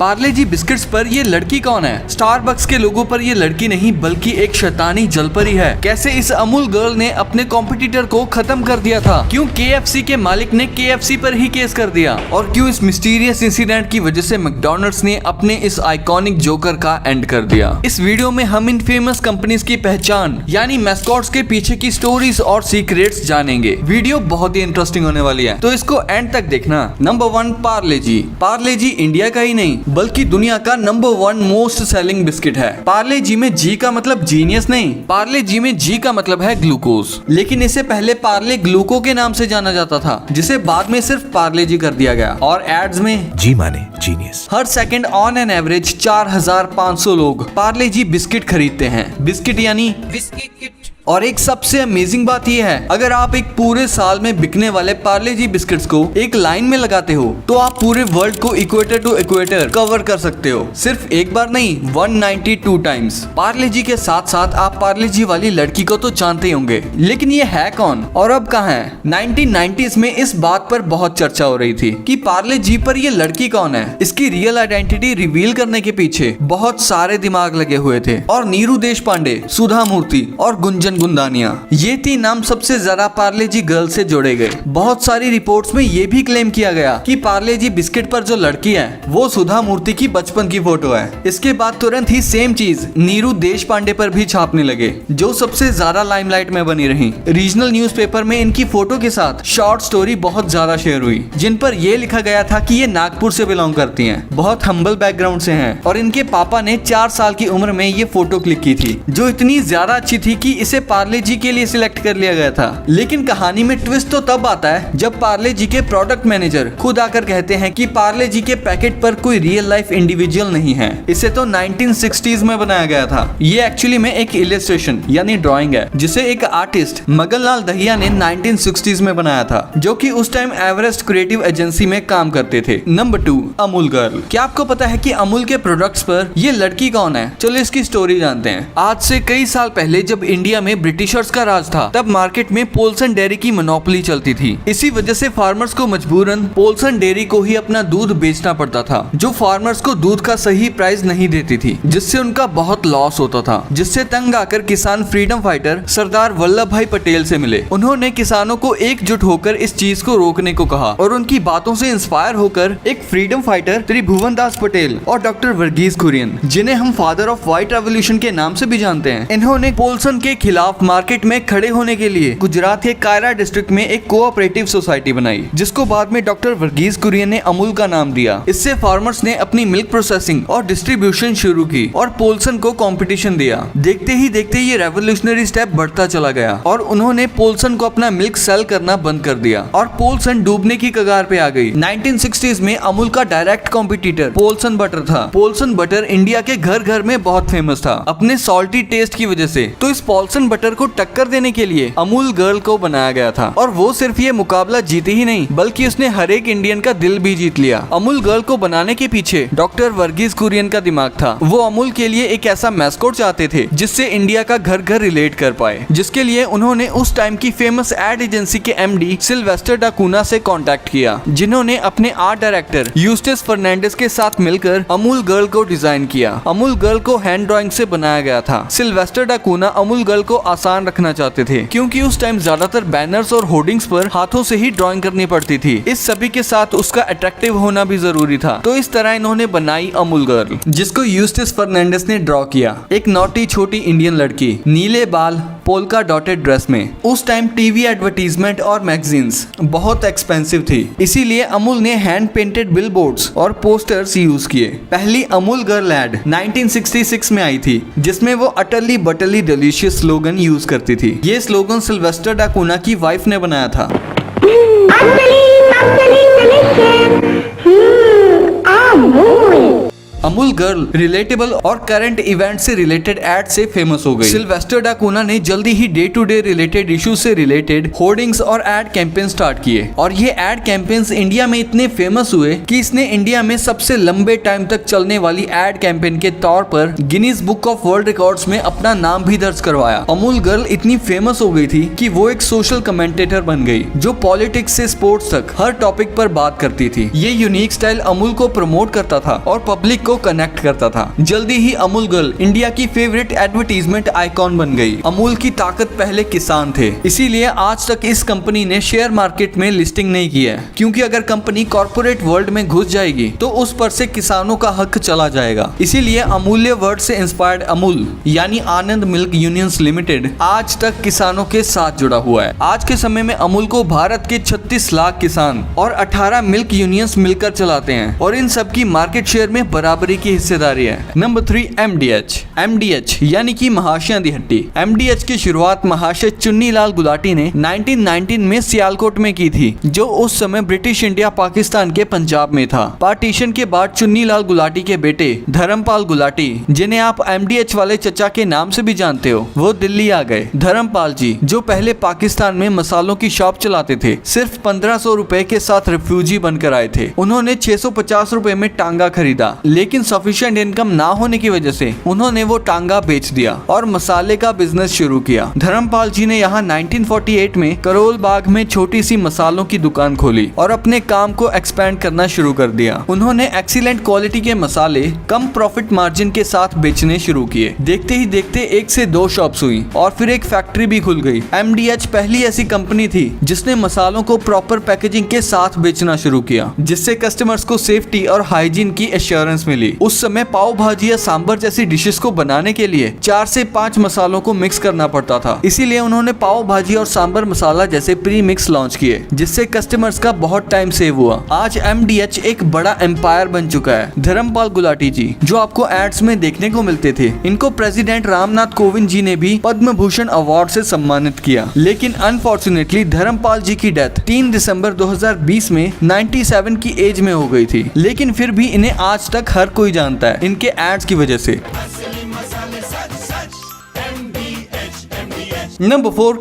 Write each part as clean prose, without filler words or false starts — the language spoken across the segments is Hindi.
पार्ले जी बिस्किट्स पर ये लड़की कौन है? स्टारबक्स के लोगो पर ये लड़की नहीं बल्कि एक शैतानी जलपरी है। कैसे इस अमूल गर्ल ने अपने कॉम्पिटिटर को खत्म कर दिया था? क्यों KFC के मालिक ने KFC पर ही केस कर दिया? और क्यों इस मिस्टीरियस इंसिडेंट की वजह से मैकडॉनल्ड्स ने अपने इस आइकॉनिक जोकर का एंड कर दिया? इस वीडियो में हम इन फेमस कंपनीज की पहचान यानी मैस्कॉट्स के पीछे की स्टोरीज और सीक्रेट्स जानेंगे। वीडियो बहुत ही इंटरेस्टिंग होने वाली है, तो इसको एंड तक देखना। नंबर 1, पार्ले जी। पार्ले जी इंडिया का ही नहीं बल्कि दुनिया का नंबर 1 मोस्ट सेलिंग बिस्किट है। पार्ले जी में जी का मतलब जीनियस नहीं, पार्ले जी में जी का मतलब है ग्लूकोज। लेकिन इसे पहले पार्ले ग्लूको के नाम से जाना जाता था, जिसे बाद में सिर्फ पार्ले जी कर दिया गया। और एड्स में जी माने genius. Her second on an average 4500 लोग पार्ले जी बिस्किट खरीदते हैं। बिस्किट यानी बिस्किट। और एक सबसे अमेजिंग बात यह है, अगर आप एक पूरे साल में बिकने वाले पार्ले जी बिस्किट्स को एक लाइन में लगाते हो तो आप पूरे वर्ल्ड को इक्वेटर टू इक्वेटर कवर कर सकते हो। सिर्फ एक बार नहीं, 192 टाइम्स। पार्ले जी के साथ साथ आप पार्ले जी वाली लड़की को तो जानते ही होंगे, लेकिन ये है कौन और अब कहाँ है? 1990s में इस बात पर बहुत चर्चा हो रही थी कि पार्ले जी पर ये लड़की कौन है। इसकी रियल आइडेंटिटी रिवील करने के पीछे बहुत सारे दिमाग लगे हुए थे और नीरू देशपांडे, सुधा मूर्ति और गुंजन गुंदानिया, ये 3 नाम सबसे ज्यादा पार्ले जी गर्ल से जोड़े गए। बहुत सारी रिपोर्ट्स में ये भी क्लेम किया गया कि पार्ले जी बिस्किट पर जो लड़की है वो सुधा मूर्ति की बचपन की फोटो है। इसके बाद तुरंत ही सेम चीज नीरू देशपांडे पर भी छापने लगे, जो सबसे ज्यादा लाइमलाइट में बनी रही। रीजनल न्यूज़पेपर में इनकी फोटो के साथ शॉर्ट स्टोरी बहुत ज्यादा शेयर हुई, जिन पर यह लिखा गया था कि ये नागपुर से बिलोंग करती हैं, बहुत हम्बल बैकग्राउंड से हैं और इनके पापा ने 4 साल की उम्र में ये फोटो क्लिक की थी, जो इतनी ज्यादा अच्छी थी कि इसे पार्ले जी के लिए सिलेक्ट कर लिया गया था। लेकिन कहानी में ट्विस्ट तो तब आता है जब पार्ले जी के प्रोडक्ट मैनेजर खुद आकर कहते हैं कि पार्ले जी के पैकेट पर कोई रियल लाइफ इंडिविजुअल नहीं है, इसे तो 1960s में बनाया गया था। ये एक्चुअली में एक इलस्ट्रेशन यानी ड्राइंग है, जिसे एक आर्टिस्ट मगन लाल दहिया ने 1960s में बनाया था, जो कि उस टाइम एवरेस्ट क्रिएटिव एजेंसी में काम करते थे। Number 2, Amul girl. क्या आपको पता है कि अमूल के प्रोडक्ट्स पर ये लड़की कौन है? चलो इसकी स्टोरी जानते हैं। आज से कई साल पहले जब इंडिया में ब्रिटिशर्स का राज था, तब मार्केट में पोल्सन डेयरी की मोनोपोली चलती थी। इसी वजह से फार्मर्स को मजबूरन पोल्सन डेयरी को ही अपना दूध बेचना पड़ता था, जो फार्मर्स को दूध का सही प्राइस नहीं देती थी, जिससे उनका बहुत लॉस होता था। जिससे तंग आकर किसान फ्रीडम फाइटर सरदार वल्लभ भाई पटेल से मिले। उन्होंने किसानों को एकजुट होकर इस चीज को रोकने को कहा और उनकी बातों से इंस्पायर होकर एक फ्रीडम फाइटर त्रिभुवन दास पटेल और डॉक्टर वर्गीस कुरियन, जिन्हें हम फादर ऑफ व्हाइट रेवोल्यूशन के नाम से भी जानते हैं, इन्होंने पोल्सन के खिलाफ मार्केट में खड़े होने के लिए गुजरात के कायरा डिस्ट्रिक्ट में एक कोऑपरेटिव सोसाइटी बनाई, जिसको बाद में डॉक्टर वर्गीस कुरियन ने अमूल का नाम दिया। इससे फार्मर्स ने अपनी मिल्क प्रोसेसिंग और डिस्ट्रीब्यूशन शुरू की और पोल्सन को कंपटीशन दिया। देखते ही देखते ये रेवोल्यूशनरी स्टेप बढ़ता चला गया और उन्होंने पोल्सन को अपना मिल्क सेल करना बंद कर दिया और पोल्सन डूबने की कगार पे आ गई। 1960s में अमूल का डायरेक्ट कॉम्पिटिटर पोल्सन बटर था। पोल्सन बटर इंडिया के घर घर में बहुत फेमस था अपने सॉल्टी टेस्ट की वजह से। तो इस पोल्सन बटर को टक्कर देने के लिए अमूल गर्ल को बनाया गया था और वो सिर्फ ये मुकाबला जीती ही नहीं बल्कि उसने हर एक इंडियन का दिल भी जीत लिया। अमूल गर्ल को बनाने के पीछे डॉक्टर वर्गीस कुरियन का दिमाग था। वो अमूल के लिए एक ऐसा मैस्कॉट चाहते थे जिससे इंडिया का घर घर रिलेट कर पाए, जिसके लिए उन्होंने उस टाइम की फेमस एड एजेंसी के MD सिल्वेस्टर डाकुना से कॉन्टेक्ट किया, जिन्होंने अपने आर्ट डायरेक्टर यूस्टस फर्नांडिस के साथ मिलकर अमूल गर्ल को डिजाइन किया। अमूल गर्ल को हैंड ड्राइंग से बनाया गया था। सिल्वेस्टर डाकुना अमूल गर्ल को आसान रखना चाहते थे, क्योंकि उस टाइम ज्यादातर बैनर्स और होर्डिंग्स पर हाथों से ही ड्राइंग करनी पड़ती थी। इस सभी के साथ उसका अट्रैक्टिव होना भी जरूरी था। तो इस तरह इन्होंने बनाई अमूल गर्ल, जिसको यूस्टस फर्नांडिस ने ड्रॉ किया। एक नॉटी छोटी इंडियन लड़की, नीले बाल, पोल्का डॉटेड ड्रेस में। उस टाइम टीवी एडवर्टीजमेंट और मैगजीन्स बहुत एक्सपेंसिव थी, इसीलिए अमूल ने हैंड पेंटेड बिलबोर्ड्स और पोस्टर्स यूज किए। पहली अमूल गर्ल एड 1966 में आई थी, जिसमें वो अटली बटली डिलीशियस स्लोगन यूज करती थी। ये स्लोगन सिल्वेस्टर डाकुना की वाइफ ने बनाया था। अमूल गर्ल रिलेटेबल और करंट इवेंट से रिलेटेड एड से फेमस हो गई। सिल्वेस्टर डाकोना ने जल्दी ही day to day related issue से रिलेटेड होर्डिंग्स और एड कैंपेन स्टार्ट किए और ये एड कैंपेन्स इंडिया में इतने फेमस हुए कि इसने इंडिया में सबसे लंबे टाइम तक चलने वाली एड कैंपेन के तौर पर Guinness book of world records में अपना नाम भी दर्ज करवाया। अमूल गर्ल इतनी फेमस हो गई थी कि वो एक सोशल कमेंटेटर बन गई जो पॉलिटिक्स से स्पोर्ट्स तक हर टॉपिक पर बात करती थी। ये यूनिक स्टाइल अमूल को प्रमोट करता था और पब्लिक को कनेक्ट करता था। जल्दी ही अमूल गर्ल इंडिया की फेवरेट एडवर्टीजमेंट आइकॉन बन गई। अमूल की ताकत पहले किसान थे, इसीलिए आज तक इस कंपनी ने शेयर मार्केट में लिस्टिंग नहीं की है, क्योंकि अगर कंपनी कॉर्पोरेट वर्ल्ड में घुस जाएगी तो उस पर से किसानों का हक चला जाएगा। इसीलिए अमूल्य वर्ड से इंस्पायर्ड अमूल यानी आनंद मिल्क यूनियंस लिमिटेड आज तक किसानों के साथ जुड़ा हुआ है। आज के समय में अमूल को भारत के 36 लाख किसान और 18 मिल्क यूनियंस मिलकर चलाते हैं और इन सब की मार्केट शेयर में बराबरी की हिस्सेदारी है। नंबर 3 MDH यानी कि महाशय दी हट्टी। MDH की शुरुआत महाशय चुन्नीलाल गुलाटी ने 1919 में सियालकोट में की थी, जो उस समय ब्रिटिश इंडिया पाकिस्तान के पंजाब में था। पार्टीशन के बाद चुन्नीलाल गुलाटी के बेटे धर्मपाल गुलाटी, जिन्हें आप MDH वाले चचा के नाम से भी जानते हो, वो दिल्ली आ गए। धर्मपाल जी जो पहले पाकिस्तान में मसालों की शॉप चलाते थे, सिर्फ 1500 रुपए के साथ रिफ्यूजी बनकर आए थे। उन्होंने 650 रुपए में टांगा खरीदा, लेकिन सफिशिएंट इनकम ना होने की वजह से उन्होंने वो टांगा बेच दिया और मसाले का बिजनेस शुरू किया। धर्मपाल जी ने यहाँ 1948 में करोल बाग में छोटी सी मसालों की दुकान खोली और अपने काम को एक्सपेंड करना शुरू कर दिया। उन्होंने एक्सीलेंट क्वालिटी के मसाले कम प्रॉफिट मार्जिन के साथ बेचने शुरू किए। देखते ही देखते 1 से 2 शॉप्स हुई और फिर एक फैक्ट्री भी खुल गई। MDH पहली ऐसी कंपनी थी जिसने मसालों को प्रॉपर पैकेजिंग के साथ बेचना शुरू किया, जिससे कस्टमर्स को सेफ्टी और हाइजीन की एश्योरेंस मिली। उस समय पाव भाजी या सांभर जैसी डिशेस को बनाने के लिए 4 से 5 मसालों को मिक्स करना पड़ता था, इसीलिए उन्होंने पाव भाजी और सांभर मसाला जैसे प्री मिक्स लॉन्च किए, जिससे कस्टमर्स का बहुत टाइम सेव हुआ। आज MDH एक बड़ा एम्पायर बन चुका है। धर्मपाल गुलाटी जी जो आपको एड्स में देखने को मिलते थे, इनको प्रेसिडेंट रामनाथ कोविंद जी ने भी पद्म भूषण अवार्ड से सम्मानित किया, लेकिन अनफॉर्चुनेटली धर्मपाल जी की डेथ 3 दिसंबर 2020 में 97 की एज में हो गई थी। लेकिन फिर भी इन्हें आज तक हर कोई जानता है इनके एड्स की वजह से। नंबर 4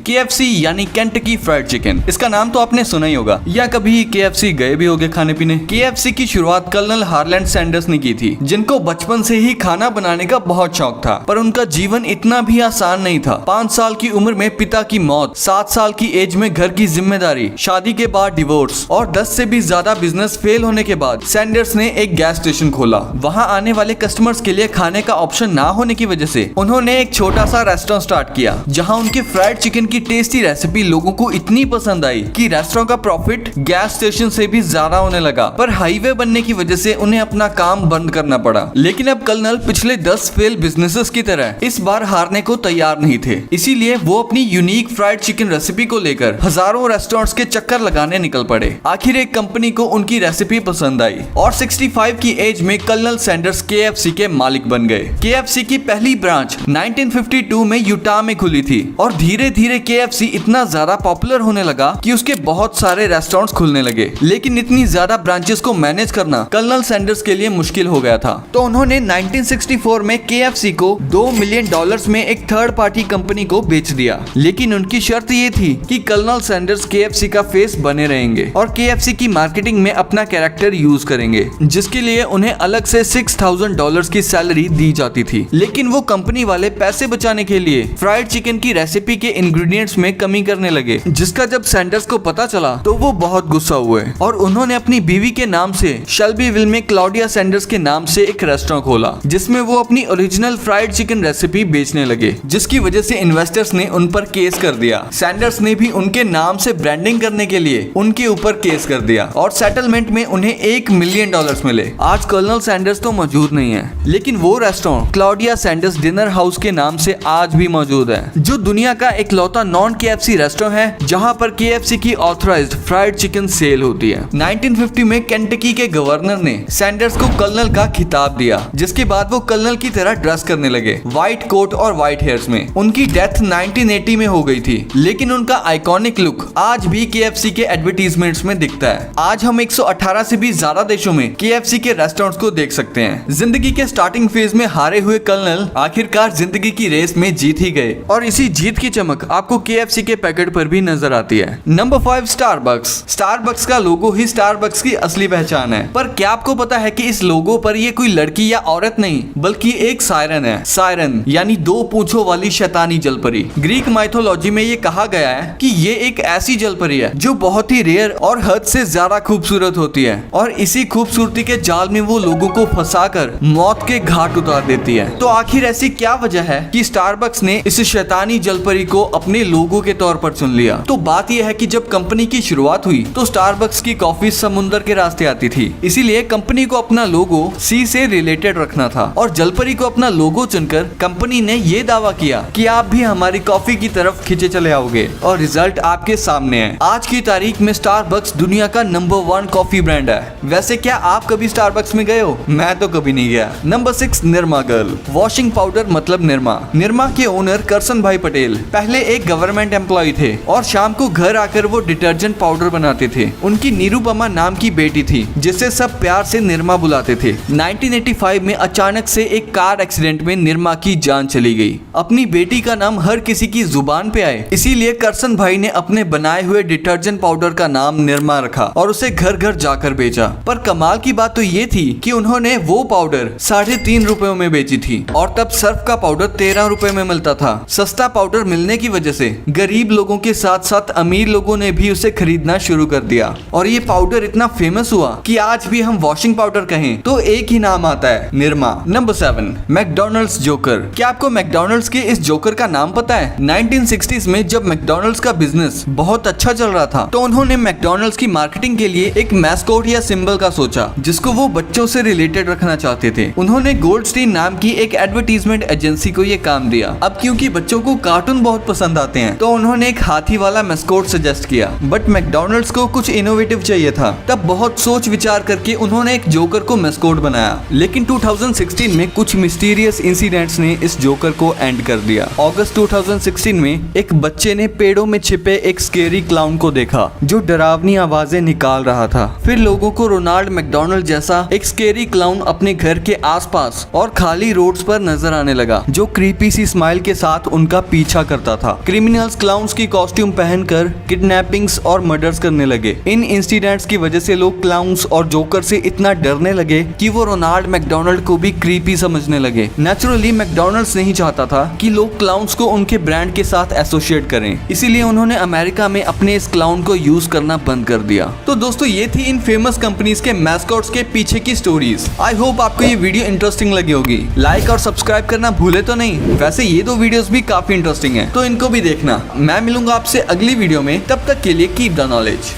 KFC यानी केंटकी फ्राइड चिकन। इसका नाम तो आपने सुना ही होगा या कभी KFC गए भी होंगे खाने पीने। KFC की शुरुआत कर्नल हार्लैंड सैंडर्स ने की थी, जिनको बचपन से ही खाना बनाने का बहुत शौक था, पर उनका जीवन इतना भी आसान नहीं था। 5 साल की उम्र में पिता की मौत, 7 साल की एज में घर की जिम्मेदारी, शादी के बाद डिवोर्स और 10 से भी ज्यादा बिजनेस फेल होने के बाद सैंडर्स ने एक गैस स्टेशन खोला। वहाँ आने वाले कस्टमर्स के लिए खाने का ऑप्शन ना होने की वजह से उन्होंने एक छोटा सा रेस्टोरेंट स्टार्ट किया, जहां उनके फ्राइड चिकन की टेस्टी रेसिपी लोगों को इतनी पसंद आई कि रेस्टोरेंट का प्रॉफिट गैस स्टेशन से भी ज्यादा होने लगा। पर हाईवे बनने की वजह से उन्हें अपना काम बंद करना पड़ा। लेकिन अब कर्नल पिछले 10 फेल बिजनेसेस की तरह इस बार हारने को तैयार नहीं थे, इसीलिए वो अपनी यूनिक फ्राइड चिकन रेसिपी को लेकर हजारों रेस्टोरेंट्स के चक्कर लगाने निकल पड़े। आखिर एक कंपनी को उनकी रेसिपी पसंद आई और 65 की एज में कर्नल सैंडर्स KFC के मालिक बन गए। KFC की पहली ब्रांच 1952 में यूटा में खुली थी और धीरे धीरे KFC इतना ज्यादा पॉपुलर होने लगा कि उसके बहुत सारे रेस्टोरेंट्स खुलने लगे। लेकिन इतनी ज्यादा ब्रांचेस को मैनेज करना कर्नल सैंडर्स के लिए मुश्किल हो गया था, तो उन्होंने 1964 में KFC को $2 मिलियन में एक थर्ड पार्टी कंपनी को बेच दिया। लेकिन उनकी शर्त ये थी कि कर्नल सैंडर्स KFC का फेस बने रहेंगे और KFC की मार्केटिंग में अपना कैरेक्टर यूज करेंगे, जिसके लिए उन्हें अलग से $6,000 की सैलरी दी जाती थी। लेकिन वो कंपनी वाले पैसे बचाने के लिए फ्राइड चिकन की रेसिपी के इंग्रेडिएंट्स में कमी करने लगे, जिसका जब सैंडर्स को पता चला तो वो बहुत गुस्सा हुए और उन्होंने अपनी बीवी के नाम से शेल्बीविल में क्लाउडिया सैंडर्स के नाम से एक रेस्टोरेंट खोला, जिसमें वो अपनी ओरिजिनल फ्राइड चिकन रेसिपी बेचने लगे, जिसकी वजह से इन्वेस्टर्स ने उन पर केस कर दिया। सैंडर्स ने भी उनके नाम से ब्रांडिंग करने के लिए उनके ऊपर केस कर दिया और सेटलमेंट में उन्हें $1 मिलियन मिले। आज कर्नल सैंडर्स तो मौजूद नहीं है, लेकिन वो restaurant Claudia Sanders dinner house के नाम से आज भी मौजूद है। जो दुनिया का इकलौता नॉन KFC रेस्टोरेंट है जहां पर KFC की ऑथराइज्ड फ्राइड चिकन सेल होती है। 1950 में केंटकी के गवर्नर ने सैंडर्स को कर्नल का खिताब दिया, जिसके बाद वो कर्नल की तरह ड्रेस करने लगे, व्हाइट कोट और व्हाइट हेयर्स में। उनकी डेथ 1980 में हो गई थी, लेकिन उनका आइकॉनिक लुक आज भी KFC के एडवर्टीजमेंट्स में दिखता है। आज हम 118 से भी ज्यादा देशों में KFC के रेस्टोरेंट्स को देख सकते हैं। जिंदगी के स्टार्टिंग फेज में हारे हुए कर्नल आखिरकार जिंदगी की रेस में जीत ही गए, और इसी जीत की चमक आपको KFC के पैकेट पर भी नजर आती है। Number 5, Starbucks. स्टारबक्स का लोगो ही स्टारबक्स की असली पहचान है, पर क्या आपको पता है कि इस लोगो पर ये कोई लड़की या औरत नहीं बल्कि एक सायरन है। सायरन यानी 2 पूंछों वाली शैतानी जलपरी। ग्रीक माइथोलॉजी में ये कहा गया है कि ये एक ऐसी जलपरी है जो बहुत ही रेयर और हद से ज्यादा खूबसूरत होती है, और इसी खूबसूरती के जाल में वो लोगों को फंसाकर मौत के घाट उतार देती है। तो आखिर ऐसी क्या वजह है कि स्टारबक्स ने इस शैतानी जलपरी को अपने लोगो के तौर पर चुन लिया? तो बात यह है कि जब कंपनी की शुरुआत हुई तो स्टारबक्स की कॉफी समुद्र के रास्ते आती थी, इसीलिए कंपनी को अपना लोगो सी से रिलेटेड रखना था, और जलपरी को अपना लोगो चुनकर कंपनी ने ये दावा किया कि आप भी हमारी कॉफी की तरफ खींचे चले आओगे, और रिजल्ट आपके सामने है। आज की तारीख में स्टारबक्स दुनिया का नंबर 1 कॉफी ब्रांड है। वैसे क्या आप कभी स्टारबक्स में गए हो? मैं तो कभी नहीं गया। Number 6, Nirma girl. Washing powder मतलब निरमा। निरमा के ओनर करसन भाई पटेल पहले एक गवर्नमेंट एम्प्लॉय थे, और शाम को घर आकर वो डिटर्जेंट पाउडर बनाते थे। उनकी निरुपमा नाम की बेटी थी, जिसे सब प्यार से निरमा बुलाते थे। 1985 में अचानक से एक कार एक्सीडेंट में निरमा की जान चली गई। अपनी बेटी का नाम हर किसी की जुबान पे आए, इसीलिए करसन भाई ने अपने बनाए हुए डिटर्जेंट पाउडर का नाम निरमा रखा और उसे घर घर जाकर बेचा। पर कमाल की बात तो ये थी कि उन्होंने वो पाउडर 3.5 रुपयों में बेची थी, और तब सर्फ का पाउडर 13 रुपए में मिलता था। सस्ता पाउडर मिलने की वजह से गरीब लोगों के साथ साथ अमीर लोगों ने भी उसे खरीदना शुरू कर दिया, और ये पाउडर इतना फेमस हुआ कि आज भी हम वॉशिंग पाउडर कहें तो एक ही नाम आता है, निरमा। Number 7, McDonald's joker. क्या आपको मैकडॉनल्ड्स के इस जोकर का नाम पता है? 1960s में जब मैकडॉनल्ड्स का बिजनेस बहुत अच्छा चल रहा था, तो उन्होंने मैकडॉनल्ड्स की मार्केटिंग के लिए एक मैस्कॉट या सिंबल का सोचा, जिसको वो बच्चों से रिलेटेड रखना चाहते थे। उन्होंने गोल्डस्टीन नाम की एक एडवर्टीजमेंट एजेंसी को ये काम दिया। अब क्योंकि बच्चों को कार्टून बहुत पसंद आते हैं, तो उन्होंने एक हाथी वाला मैस्कॉट सजेस्ट किया, बट मैकडॉनल्ड्स को कुछ इनोवेटिव चाहिए था। तब बहुत सोच विचार करके उन्होंने एक जोकर को मैस्कॉट बनाया, लेकिन 2016 में कुछ मिस्टीरियस इंसिडेंट्स ने इस जोकर को एंड कर दिया। अगस्त 2016 में एक बच्चे ने पेड़ों में छिपे एक स्केरी क्लाउन को देखा जो डरावनी आवाजें निकाल रहा था। फिर लोगों को रोनाल्ड मैकडॉनल्ड जैसा एक स्केरी क्लाउन अपने घर के आसपास और खाली रोड्स पर नजर आने लगा, जो क्रीपी सी स्माइल के साथ उनका पीछा करता था। क्रिमिनल्स क्लाउन्स की कॉस्ट्यूम पहनकर किडनैपिंग्स और मर्डर्स करने लगे। इन इंसिडेंट्स की वजह से लोग क्लाउन्स और जोकर से इतना डरने लगे कि वो रोनाल्ड मैकडॉनल्ड को भी क्रीपी समझने लगे। नेचुरली मैकडॉनल्ड्स नहीं चाहता था कि लोग क्लाउन्स को उनके ब्रांड के साथ एसोसिएट करें, इसीलिए उन्होंने अमेरिका में अपने इस क्लाउन को यूज करना बंद कर दिया। तो दोस्तों, ये थी इन फेमस कंपनीज के मैस्कॉट्स के पीछे की स्टोरीज। आई होप आपको ये वीडियो इंटरेस्टिंग लगी होगी। लाइक और सब्सक्राइब करना भूले तो नहीं। वैसे ये 2 वीडियोस भी काफी इंटरेस्टिंग हैं, तो इनको भी देखना। मैं मिलूंगा आपसे अगली वीडियो में, तब तक के लिए कीप द नॉलेज।